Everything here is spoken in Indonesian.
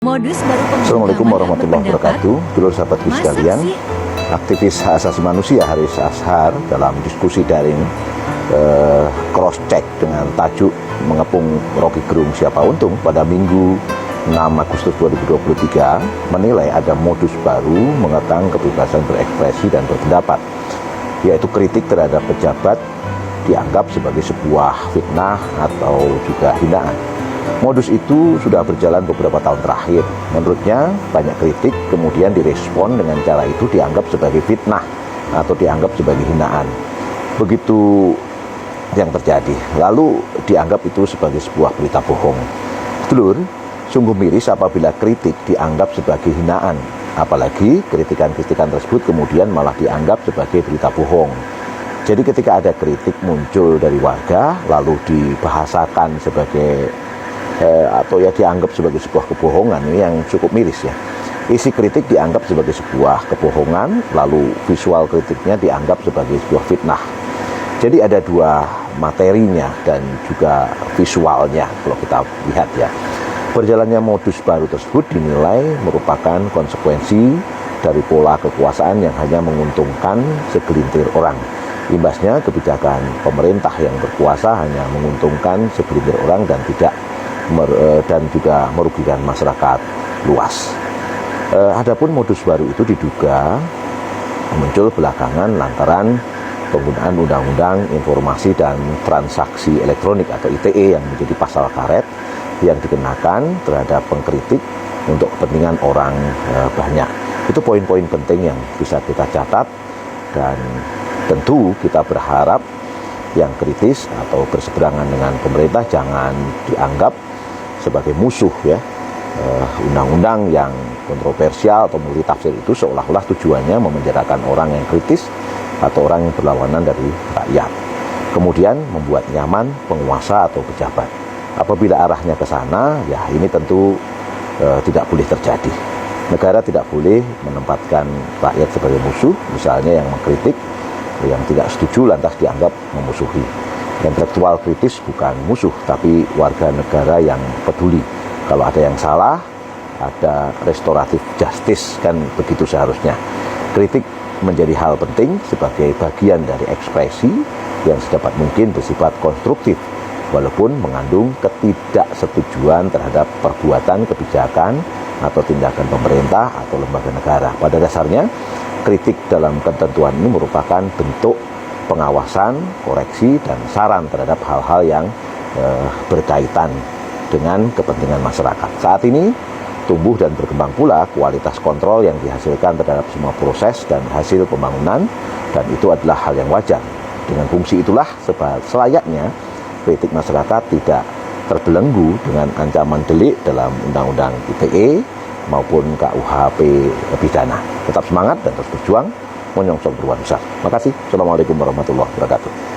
Modus baru Assalamualaikum warahmatullahi wabarakatuh. Dulur sahabatku sekalian, aktivis hak asasi manusia Haris Azhar dalam diskusi daring cross check dengan tajuk mengepung Rocky Gerung siapa untung pada Minggu 6 Agustus 2023 menilai ada modus baru mengekang kebebasan berekspresi dan berpendapat, yaitu kritik terhadap pejabat dianggap sebagai sebuah fitnah atau juga hinaan. Modus itu sudah berjalan beberapa tahun terakhir. Menurutnya banyak kritik kemudian direspon dengan cara itu dianggap sebagai fitnah atau dianggap sebagai hinaan. Begitu yang terjadi. Lalu dianggap itu sebagai sebuah berita bohong. Dulur, sungguh miris apabila kritik dianggap sebagai hinaan. Apalagi kritikan-kritikan tersebut kemudian malah dianggap sebagai berita bohong. Jadi ketika ada kritik muncul dari warga lalu dibahasakan sebagai atau ya dianggap sebagai sebuah kebohongan, ini yang cukup miris ya. Isi kritik dianggap sebagai sebuah kebohongan, lalu visual kritiknya dianggap sebagai sebuah fitnah. Jadi ada dua materinya dan juga visualnya kalau kita lihat ya. Berjalannya modus baru tersebut dinilai merupakan konsekuensi dari pola kekuasaan yang hanya menguntungkan segelintir orang. Imbasnya kebijakan pemerintah yang berkuasa hanya menguntungkan segelintir orang dan juga merugikan masyarakat luas. Adapun modus baru itu diduga muncul belakangan lantaran penggunaan Undang-Undang Informasi dan Transaksi Elektronik atau ITE yang menjadi pasal karet yang dikenakan terhadap pengkritik untuk kepentingan orang banyak. Itu poin-poin penting yang bisa kita catat, dan tentu kita berharap yang kritis atau berseberangan dengan pemerintah jangan dianggap sebagai musuh ya. Undang-undang yang kontroversial atau multitafsir itu seolah-olah tujuannya memenjarakan orang yang kritis atau orang yang berlawanan dari rakyat, kemudian membuat nyaman penguasa atau pejabat. Apabila arahnya ke sana, ya ini tentu tidak boleh terjadi. Negara tidak boleh menempatkan rakyat sebagai musuh, misalnya yang mengkritik, yang tidak setuju lantas dianggap memusuhi. Intelektual kritis bukan musuh, tapi warga negara yang peduli. Kalau ada yang salah, ada restoratif justice, kan begitu seharusnya. Kritik menjadi hal penting sebagai bagian dari ekspresi yang sedapat mungkin bersifat konstruktif, walaupun mengandung ketidaksetujuan terhadap perbuatan, kebijakan, atau tindakan pemerintah atau lembaga negara. Pada dasarnya, kritik dalam ketentuan ini merupakan bentuk pengawasan, koreksi, dan saran terhadap hal-hal yang berkaitan dengan kepentingan masyarakat. Saat ini tumbuh dan berkembang pula kualitas kontrol yang dihasilkan terhadap semua proses dan hasil pembangunan, dan itu adalah hal yang wajar. Dengan fungsi itulah selayaknya kritik masyarakat tidak terbelenggu dengan ancaman delik dalam Undang-Undang ITE maupun KUHP pidana. Tetap semangat dan terus berjuang menyongsong perubahan besar. Terima kasih. Assalamualaikum warahmatullahi wabarakatuh.